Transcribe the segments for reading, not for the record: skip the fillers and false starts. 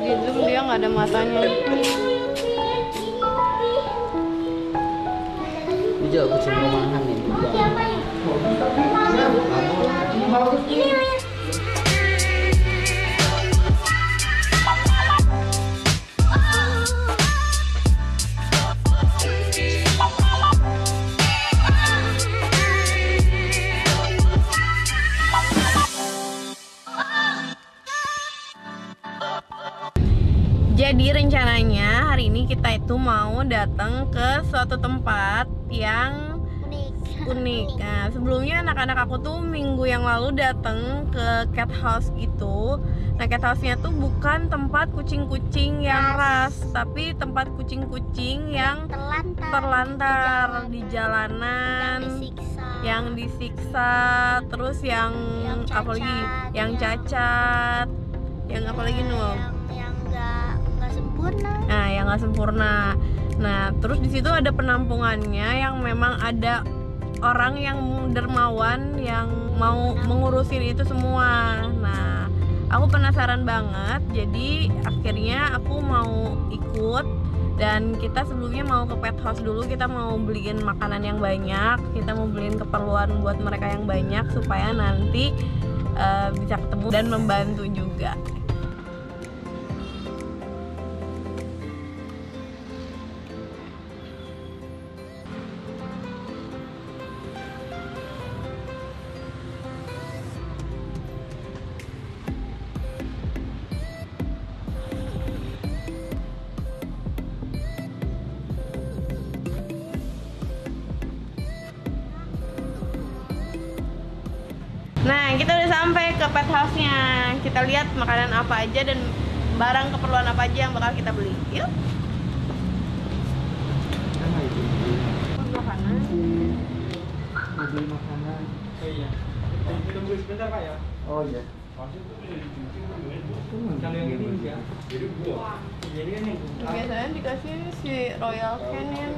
di zoom dia nggak ada matanya. Ini juga kucing rumahan nih. Jadi rencananya hari ini kita itu mau datang ke suatu tempat yang unik. Nah, sebelumnya anak-anak aku tuh minggu yang lalu datang ke cat house gitu. Nah, cat house-nya tuh bukan tempat kucing-kucing yang ras, tapi tempat kucing-kucing yang terlantar di jalanan, yang disiksa, terus yang apalagi yang cacat, yang apalagi Nul? Nah, yang nggak sempurna. Nah, terus di situ ada penampungannya yang memang ada orang yang dermawan yang mau mengurusin itu semua. Nah, aku penasaran banget. Jadi akhirnya aku mau ikut. Dan kita sebelumnya mau ke pet house dulu. Kita mau beliin makanan yang banyak. Kita mau beliin keperluan buat mereka yang banyak supaya nanti bisa ketemu dan membantu juga. Nah, kita udah sampai ke pet house-nya. Kita lihat makanan apa aja dan barang keperluan apa aja yang bakal kita beli. Yuk. Makanan. Mau beli makanan. Oh iya. Tunggu sebentar Pak ya. Oh iya. Kalau yang ini enggak. Jadi kan yang Biasanya dikasih si Royal Canin.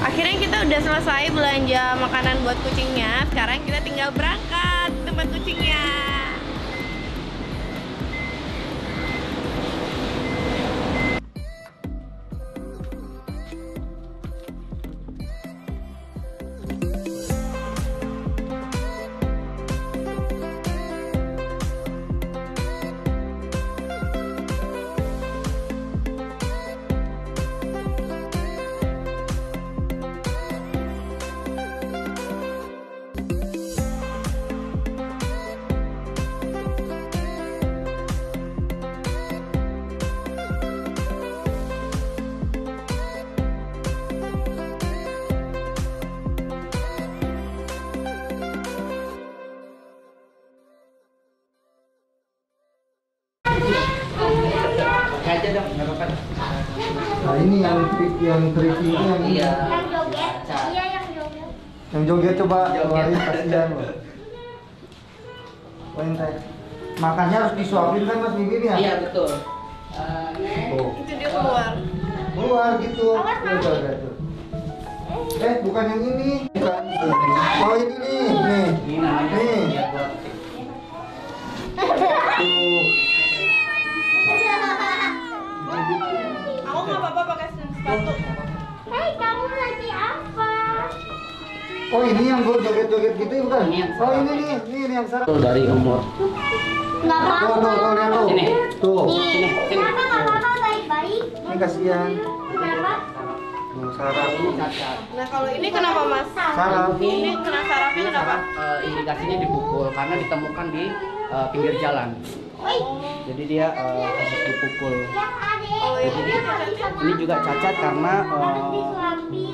Akhirnya kita udah selesai belanja makanan buat kucingnya. Sekarang kita tinggal berangkat ke tempat kucingnya. Aja dong, nggak apa-apa. Nah ini yang tricky itu yang Iya. Yang joget, iya yang joget. yang joget coba Joget. keluarin kasihan loh. Poin teh. Makannya harus disuapin kan Mas Bibi ya? Iya betul. Oh. Itu dia keluar. Keluar gitu. Udah tuh. Bukan yang ini. Bukan. Oh ini nih. Nih. Ini namanya Nih. dia buat Tuh. sepatu. Hei, kamu lagi apa? Oh ini yang gue joget-joget gitu ya bukan? Ini yang Oh ini nih, ini yang sarap. Tuh dari umur. Nggak apa-apa. Tuh, lihat tuh. Sini. Tuh. Sini. Kenapa nggak apa-apa, baik-baik? Ini kasihan. Kenapa? Tuh, sarap. Ini cacat. Nah kalau ini kenapa mas? Sarap. Ini kena sarafnya kenapa? Indikasinya dipukul karena ditemukan di pinggir jalan. Jadi dia habis dipukul. Oh ini cacatnya? Ini juga cacat karena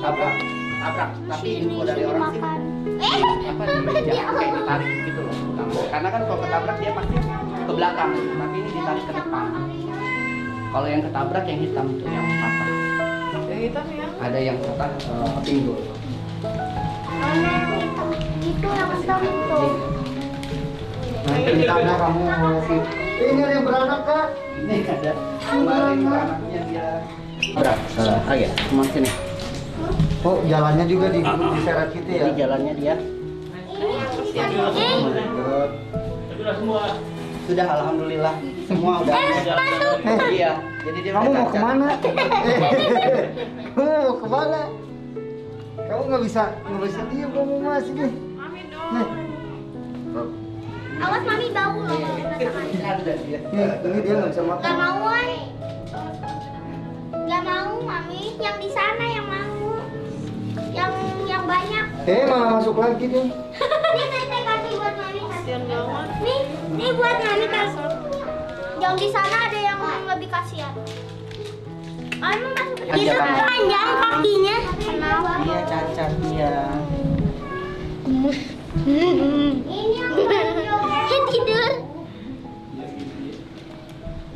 tabrak. Tapi info dari orang sih apa di meja kayak ditarik gitu loh. Karena kan kalau ketabrak dia pasti ke belakang, tapi ini ditarik ke depan. Kalau yang ketabrak yang hitam itu yang patah. Yang hitam ya? Ada yang patah pinggul. Mana yang hitam? Itu yang hitam itu. Nanti ditanya kamu mau sih. Ini ada yang beranak kak. Ini ada kemarin anaknya dia tabrak. Agak cuma sini. Oh jalannya juga diseret gitu ya? Jadi jalannya dia sudah alhamdulillah semua udah iya. Jadi dia Kamu udah mau cacat. kemana? Kamu mau kemana? Kamu nggak bisa diem kamu masih nih. Mami Nih, dong. Awas mami bau loh. Ada dia. nih, ini dia nggak bisa Gak makan. mau, Wan. Gak mau, mami. Yang di sana yang mau. Yang banyak. Malah masuk lagi deh. Ini teteh kasih buat mami. Kasian banget. Nih buat mami kasih. Yang di sana ada yang lebih kasihan. Anu masuk. Itu panjang kakinya. Kenapa? Dia cacat dia. Ini yang panjang. Tidur.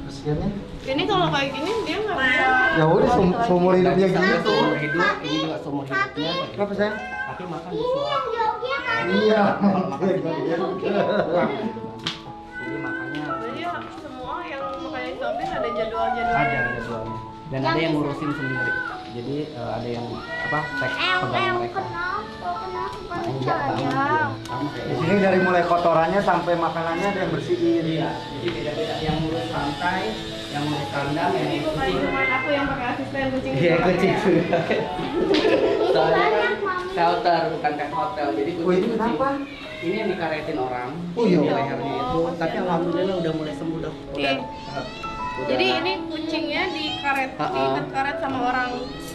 Kasiannya. Ini kalau kayak gini dia nggak bisa. Ya udah seumur hidupnya Bisa gitu. seumur hidup, ini juga seumur hidupnya. Kenapa sayang? Tapi makan Ini disuap. yang jauhnya kan. Iya. Kalau makan jadi makanya Jadi semua yang makanya disuapin ada jadwal-jadwal. ada jadwalnya. Dan ada yang ngurusin sendiri. Jadi ada yang apa teks pegawai mereka. Kenapa Enggak banget dia. Sama kayak Di sini dari mulai kotorannya sampai makanannya ada yang bersihin. Iya, jadi beda-beda. Yang ngurus pantai, yang ngurus kandang, yang Ini ngurus bukan kucing. cuma aku yang pakai asisten kucing. Iya, juga kucing pakai. juga. Soalnya kan shelter bukan kayak hotel, jadi Oh, ini kucing. kenapa? Ini yang dikaretin orang. Oh, iya. Di lehernya itu. Tapi alhamdulillah udah mulai sembuh dong. Iya. Udah. Jadi ini kucingnya diikat karet sama orang.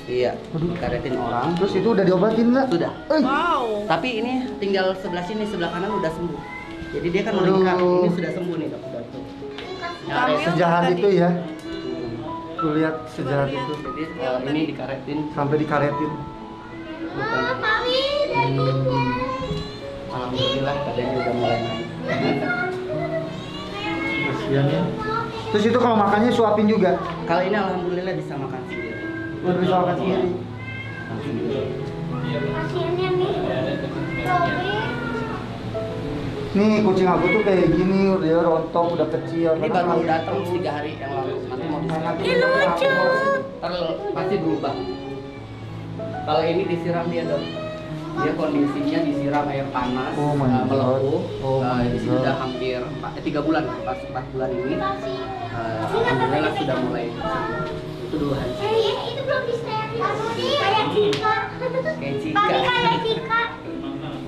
Iya, dikaretin orang. Terus itu udah diobatin nggak? Sudah. Wow. Tapi ini tinggal sebelah sini, sebelah kanan udah sembuh. Jadi dia kan Aduh. melingkar. Ini sudah sembuh nih, Dok. Udah tuh. Hamil Sejahat tadi. itu ya. Hmm. Tuh lihat sejahat itu. Jadi ini dikaretin. Sampai dikaretin. Bukan. Mami, dagingnya. Alhamdulillah badannya udah mulai naik. Kasiannya. Terus itu kalau makannya suapin juga. Kalau ini alhamdulillah bisa makan sendiri. Udah bisa makan sendiri. Makan sendiri. Kasiannya nih. Robby. Nih kucing aku tuh kayak gini, dia rontok, udah kecil. Ini baru datang 3 hari yang lalu. Nanti mau disiram. Ini lucu. Ntar pasti berubah. Kalau ini disiram dia dong. Dia kondisinya disiram air panas, Oh my God. melepuh. Oh my Di sini God. udah hampir 3 bulan, pas 4 bulan ini. Alhamdulillah sudah mulai. Itu 2 hari. Itu belum disteril. Kayak Cika. Kayak Cika. Mami kayak Cika.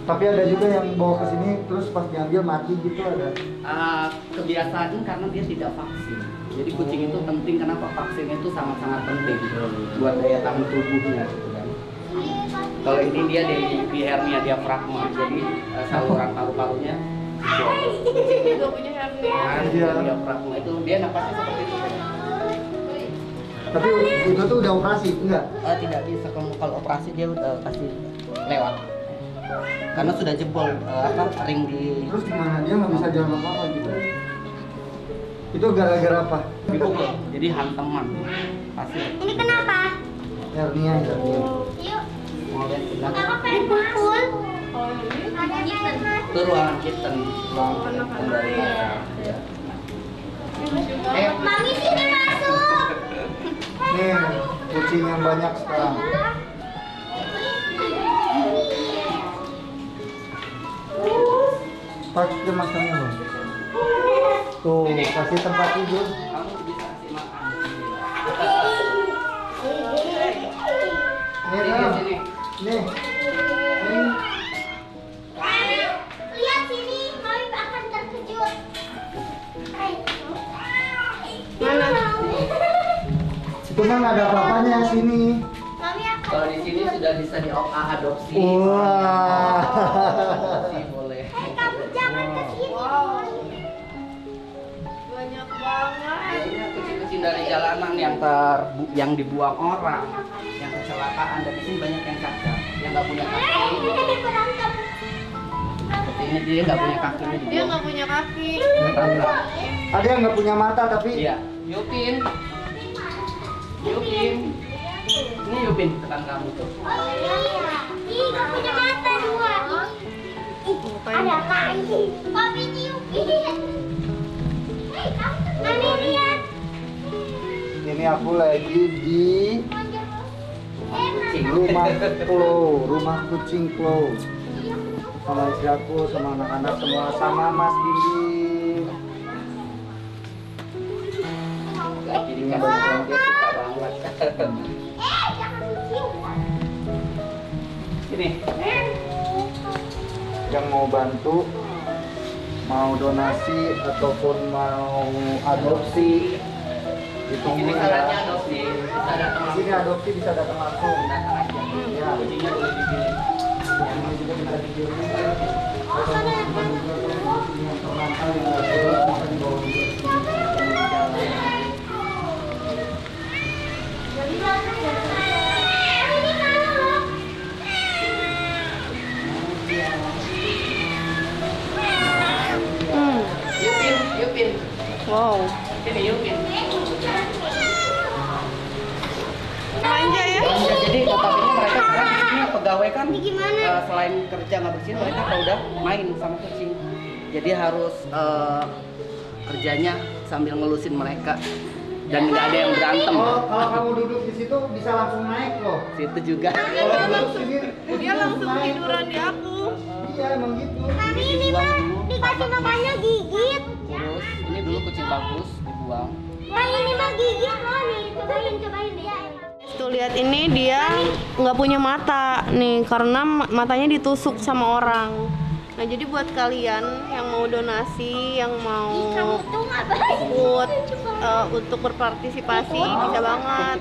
Tapi ada juga yang bawa ke sini terus pas diambil mati gitu ada. Kebiasaan karena dia tidak vaksin. Jadi kucing itu penting, kenapa vaksin itu sangat-sangat penting buat daya tahan tubuhnya gitu kan. Kalau ini dia di hernia diafragma, jadi saluran paru-parunya Juga punya hernia. Iya. diafragma itu dia napasnya seperti itu. Tapi itu tuh udah operasi enggak? Tidak bisa kalau operasi dia pasti lewat. Karena sudah jebol ring di Terus gimana dia nggak bisa jalan apa-apa gitu? Itu gara-gara apa? dipukul. Jadi hantaman pasti. Ini kenapa? Hernia. Yuk. Mau lihat sebelah. Kenapa pengen pukul? Kalau ini Ada kayak mas. Itu ruangan kitten. Ruangan kitten dari ya. Mami sini masuk. Nih kucing yang banyak sekarang. Pakai makannya loh. Tuh kasih tempat tidur. Kamu bisa kasih makan. Sini. Nih. Lihat sini, Mami akan terkejut. Mana? Itu mah nggak ada apa-apanya sini. Mami akan. Kalau di sini sudah bisa diadopsi. Wah. Adopsi boleh. Kamu jangan ke sini. Wow. Banyak banget. Ini kucing-kucing dari jalanan yang dibuang orang, yang kecelakaan, dan di sini banyak yang cacat, yang nggak punya kaki. Berantem. Seperti ini dia nggak punya kaki, ini Dia dibuang. nggak punya kaki. Ketabrak. Ada yang nggak punya mata tapi Iya, Yupin. Yupin. Ini Yupin tekan kamu tuh. Oh iya. Ih, gak punya mata dua. Ada apa ini? Papi Yupin. Hei, kamu Mami lihat. ini aku lagi di Kucing. rumah kucing Klo. Sama istri aku, sama anak-anak semua, sama Mas Bimbing. Jadinya banyak dia suka banget. Jangan cium. Sini. Yang mau bantu, mau donasi ataupun mau adopsi, Ini ditunggu sarannya ya. adopsi, bisa datang Di sini adopsi bisa datang langsung. datang aja. Ya. Kucingnya boleh dipilih. Yang juga bisa dikirim. Yang terlantar yang nggak jelas, bisa dibawa juga. Ini kalau. Yupin, Yupin. Wow. Sini Yupin. Manja ya. Ya, jadi notabene mereka sekarang di sini pegawai kan Ini gimana? selain kerja nggak bersihin mereka kalau udah main sama kucing. Jadi harus kerjanya sambil ngelusin mereka dan nggak ada yang berantem. Kalau kamu duduk di situ bisa langsung naik loh. Situ juga. Kalau duduk sini, Dia langsung naik. tiduran di aku. Iya emang gitu. Mami ini Dibuang mah dulu. dikasih mamanya gigit. Terus ini dulu kucing bagus dibuang. Wah ini mah gigit loh nih. Cobain dia. Tuh lihat ini dia nggak punya mata nih karena matanya ditusuk sama orang. Nah jadi buat kalian yang mau donasi, yang mau Kamu tuh nggak baik. ikut untuk berpartisipasi bisa banget.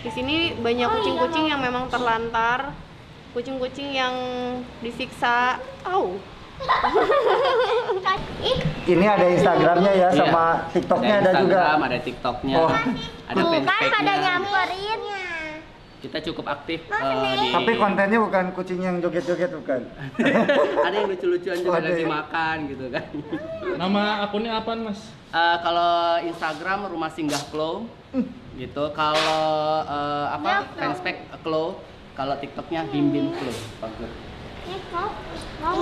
Di sini banyak kucing-kucing yang memang terlantar, kucing-kucing yang disiksa. Au. Ini ada Instagramnya ya, sama TikToknya ada juga. Instagram, ada TikToknya, Oh. ada Bukan pada fanpage-nya. nyamperin. Kita cukup aktif di. Tapi kontennya bukan kucing yang joget-joget, bukan. Ada yang lucu-lucuan juga Oh, ada lagi ya? makan gitu kan. Nama akunnya apaan, Mas? Kalau Instagram Rumah Singgah Klo gitu. Kalau fanspage Klo. Kalau TikToknya Bim Bim Klo. Bagus.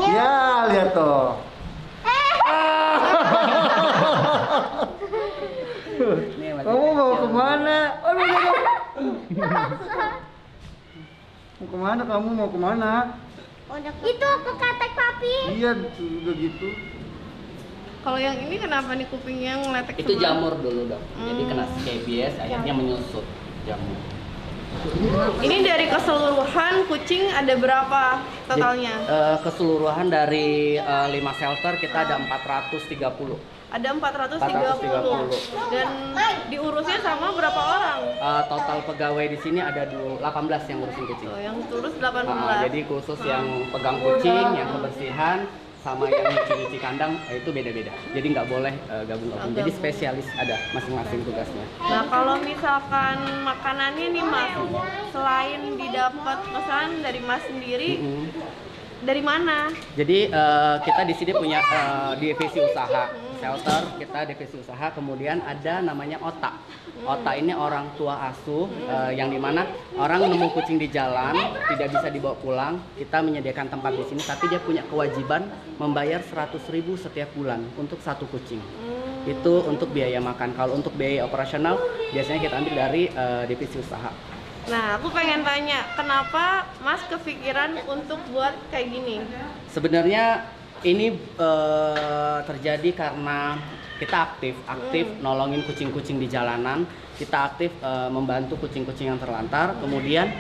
Ya, lihat tuh. Nih, masih Kamu mau kecil. kemana? Aduh, aduh. Mau kemana kamu? Mau kemana? Itu ke katek papi. Iya, udah gitu. Kalau yang ini kenapa nih kupingnya ngeletek Itu semua? jamur dulu dong. Jadi kena scabies akhirnya menyusut jamur. Ini dari keseluruhan kucing ada berapa totalnya? Keseluruhan dari 5 shelter kita ada 430. Ada 430. 430. Dan diurusnya sama berapa orang? Total pegawai di sini ada 18 yang ngurusin kucing. Tuh, yang turus 18. Jadi khusus yang pegang kucing, yang kebersihan, sama yang nyuci-nyuci kandang itu beda-beda. Jadi nggak boleh gabung-gabung. Jadi spesialis ada masing-masing tugasnya. Nah, kalau misalkan makanannya nih Mas, selain didapat pesan dari Mas sendiri, dari mana? Jadi kita di sini punya divisi usaha shelter, kita divisi usaha, kemudian ada namanya OTA. OTA ini orang tua asuh yang dimana orang nemu kucing di jalan tidak bisa dibawa pulang, kita menyediakan tempat di sini, tapi dia punya kewajiban membayar 100.000 setiap bulan untuk satu kucing. Itu untuk biaya makan. Kalau untuk biaya operasional biasanya kita ambil dari divisi usaha. Nah, aku pengen tanya, kenapa Mas kepikiran untuk buat kayak gini? Sebenarnya ini terjadi karena kita aktif nolongin kucing-kucing di jalanan, kita aktif membantu kucing-kucing yang terlantar, kemudian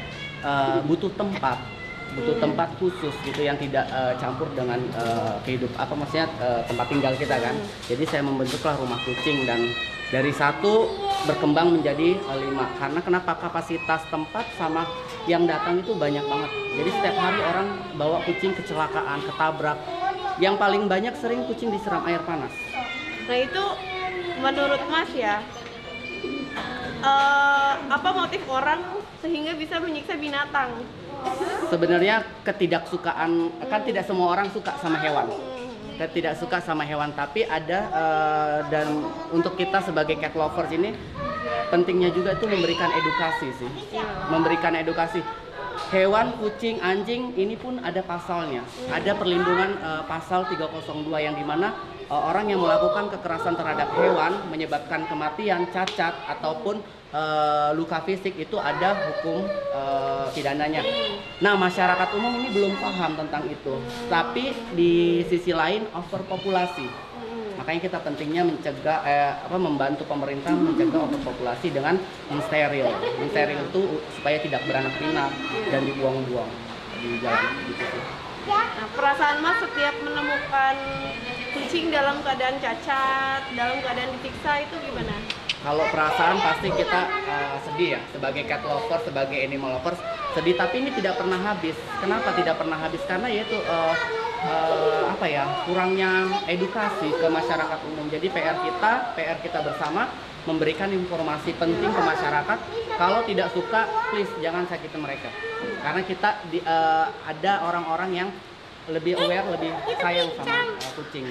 butuh tempat khusus gitu yang tidak campur dengan tempat tinggal kita kan. Jadi saya membentuklah rumah kucing dan dari 1 berkembang menjadi 5. Karena kenapa? Kapasitas tempat sama yang datang itu banyak banget. Jadi setiap hari orang bawa kucing kecelakaan, ketabrak. Yang paling banyak sering kucing disiram air panas. Nah itu menurut Mas ya, apa motif orang sehingga bisa menyiksa binatang? Sebenarnya ketidaksukaan, kan tidak semua orang suka sama hewan. Tidak suka sama hewan, tapi ada dan untuk kita sebagai cat lovers ini pentingnya juga itu memberikan edukasi sih. Memberikan edukasi. Hewan, kucing, anjing ini pun ada pasalnya. Ada perlindungan pasal 302 yang dimana orang yang melakukan kekerasan terhadap hewan menyebabkan kematian, cacat ataupun luka fisik itu ada hukum pidananya. Nah, masyarakat umum ini belum paham tentang itu. Tapi di sisi lain overpopulasi. Makanya kita pentingnya mencegah membantu pemerintah mencegah overpopulasi dengan mensteril. Mensteril itu supaya tidak beranak pinak dan dibuang-buang di jalan gitu sih. Nah, perasaan Mas setiap menemukan kucing dalam keadaan cacat, dalam keadaan disiksa itu gimana? Kalau perasaan pasti kita sedih ya, sebagai cat lover, sebagai animal lovers sedih, tapi ini tidak pernah habis. Kenapa tidak pernah habis? Karena yaitu kurangnya edukasi ke masyarakat umum. Jadi PR kita bersama memberikan informasi penting ke masyarakat. Kalau tidak suka, please jangan sakiti mereka. Karena kita ada orang-orang yang lebih aware, lebih sayang sama kucing.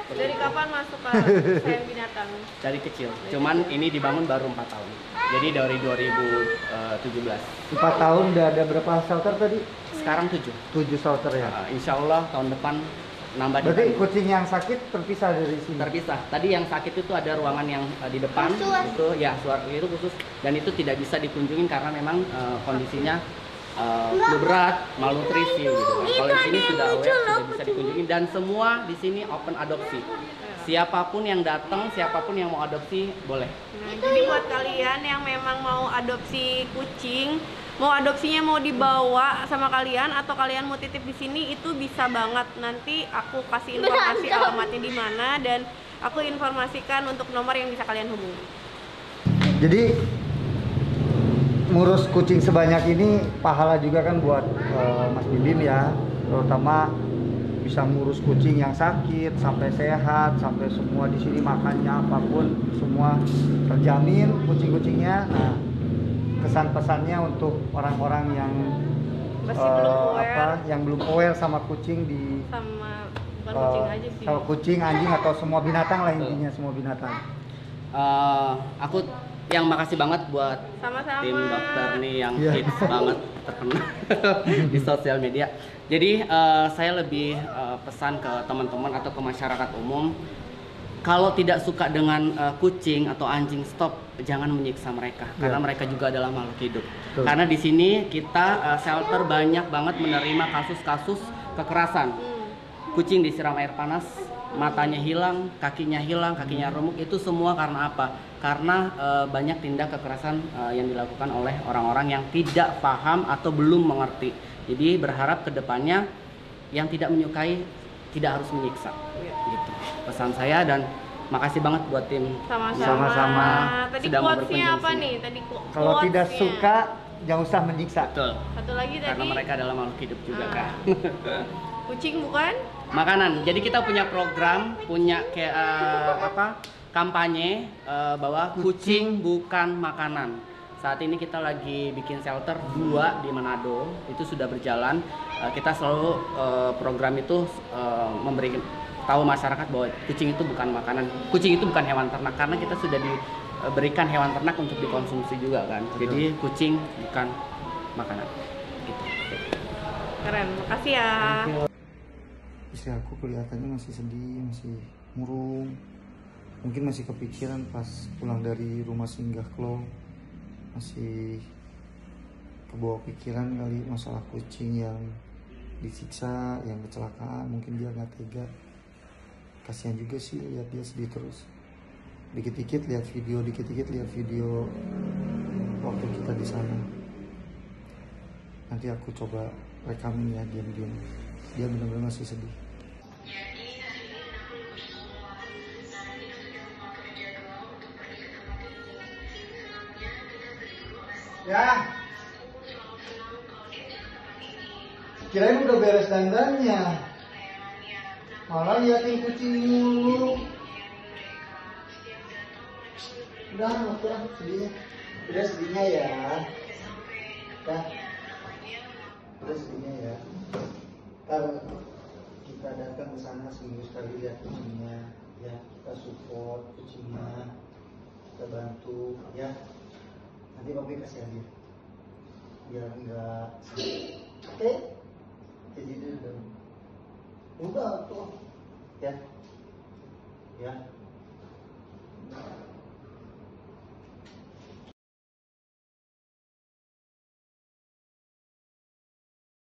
Dari kapan masuk ke sayang binatang? Dari kecil. Cuman ini dibangun baru 4 tahun. Jadi dari 2017. 4 tahun udah ada berapa shelter tadi? Sekarang 7. 7 shelter ya. Insya Allah tahun depan nambah. Berarti kucing yang sakit terpisah dari sini? Terpisah. Tadi yang sakit itu ada ruangan yang di depan. Itu ya itu khusus dan itu tidak bisa dikunjungin karena memang kondisinya flu berat, malnutrisi gitu kan. Kalau di sini sudah aware, sudah bisa dikunjungi dan semua di sini open adopsi. Siapapun yang datang, siapapun yang mau adopsi boleh. Nah, jadi buat kalian yang memang mau adopsi kucing, mau adopsinya mau dibawa sama kalian atau kalian mau titip di sini itu bisa banget. Nanti aku kasih informasi alamatnya di mana dan aku informasikan untuk nomor yang bisa kalian hubungi. Jadi ngurus kucing sebanyak ini pahala juga kan buat Mas Bim ya, terutama bisa ngurus kucing yang sakit sampai sehat, sampai semua di sini makannya apapun semua terjamin kucing-kucingnya. Nah, kesan pesannya untuk orang-orang yang masih belum aware, yang belum aware sama kucing sama bukan kucing aja sih. Sama kucing, anjing atau semua binatang lah intinya, semua binatang. Aku yang makasih banget buat Sama-sama. tim dokter nih yang hits banget terkenal di sosial media. Jadi saya lebih pesan ke teman-teman atau ke masyarakat umum, kalau tidak suka dengan kucing atau anjing, stop, jangan menyiksa mereka karena mereka juga adalah makhluk hidup. Karena di sini kita shelter banyak banget menerima kasus-kasus kekerasan. Kucing disiram air panas, matanya hilang, kakinya remuk, itu semua karena apa? Karena banyak tindak kekerasan yang dilakukan oleh orang-orang yang tidak paham atau belum mengerti. Jadi berharap kedepannya yang tidak menyukai tidak harus menyiksa. Gitu pesan saya dan makasih banget buat tim. Sama-sama. Tadi Sudah mau quotes-nya berkunjung apa sini. nih? Tadi Kalau tidak quotes-nya. suka jangan usah menyiksa. Betul. Satu lagi tadi. Karena mereka adalah makhluk hidup juga kan. Kucing bukan? Makanan. Jadi kita punya program, punya kayak kampanye bahwa kucing bukan makanan. Saat ini kita lagi bikin shelter 2 di Manado, itu sudah berjalan. Kita selalu program itu memberi tahu masyarakat bahwa kucing itu bukan makanan, kucing itu bukan hewan ternak karena kita sudah diberikan hewan ternak untuk dikonsumsi juga kan. Jadi kucing bukan makanan. Gitu. Keren, makasih ya. Istri aku kelihatannya masih sedih, masih murung. Mungkin masih kepikiran pas pulang dari rumah singgah Klo. Masih kebawa pikiran kali masalah kucing yang disiksa, yang kecelakaan. Mungkin dia nggak tega. kasihan juga sih lihat dia sedih terus. Dikit-dikit lihat video waktu kita di sana. Nanti aku coba rekamin ya diam-diam. Dia benar-benar masih sedih. Ya. Kirain udah beres dandannya. Malah liatin kucing mulu. Udah sedihnya. Udah sedihnya ya. Udah sedihnya ya. Kalau kita datang ke sana seminggu sekali lihat kucingnya, ya kita support kucingnya, kita bantu, ya. Nanti papi kasih hadiah biar enggak sedih. Oke? Jadi dulu. Udah tuh. Ya.